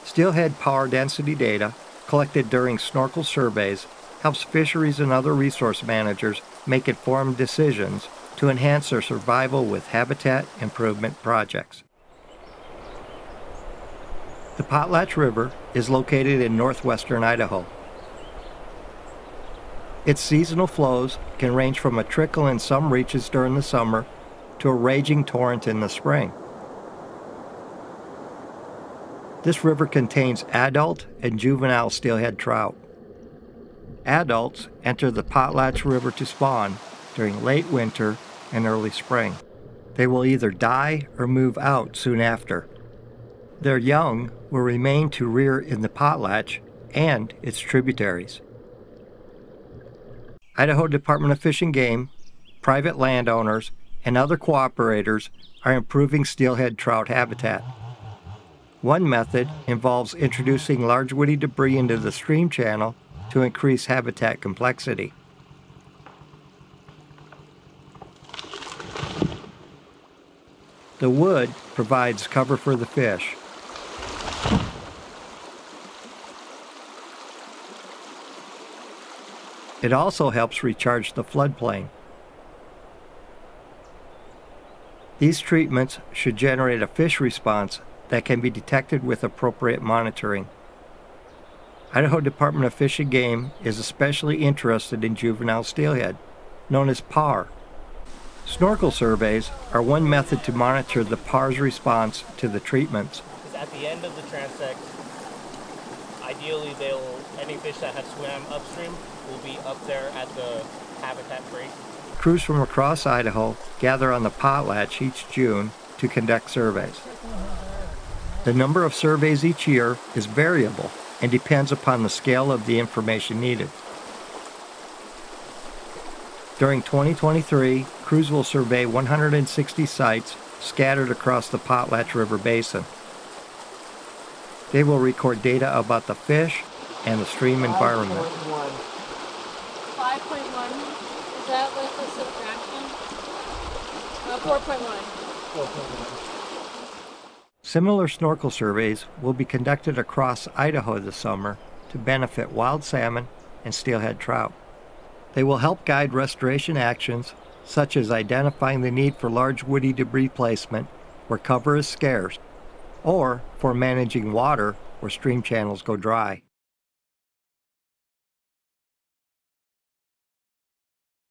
Steelhead parr density data, collected during snorkel surveys, helps fisheries and other resource managers make informed decisions to enhance their survival with habitat improvement projects. The Potlatch River is located in northwestern Idaho. Its seasonal flows can range from a trickle in some reaches during the summer to a raging torrent in the spring. This river contains adult and juvenile steelhead trout. Adults enter the Potlatch River to spawn during late winter and early spring. They will either die or move out soon after. Their young will remain to rear in the Potlatch and its tributaries. Idaho Department of Fish and Game, private landowners, and other cooperators are improving steelhead trout habitat. One method involves introducing large woody debris into the stream channel to increase habitat complexity. The wood provides cover for the fish. It also helps recharge the floodplain. These treatments should generate a fish response that can be detected with appropriate monitoring. Idaho Department of Fish and Game is especially interested in juvenile steelhead, known as parr. Snorkel surveys are one method to monitor the parr's response to the treatments. At the end of the transect, ideally any fish that have swam upstream will be up there at the habitat break. Crews from across Idaho gather on the Potlatch each June to conduct surveys. The number of surveys each year is variable and depends upon the scale of the information needed. During 2023, crews will survey 160 sites scattered across the Potlatch River Basin. They will record data about the fish and the stream environment. 5.1, is that with the subtraction? 4.1. Similar snorkel surveys will be conducted across Idaho this summer to benefit wild salmon and steelhead trout. They will help guide restoration actions, such as identifying the need for large woody debris placement where cover is scarce, or for managing water where stream channels go dry.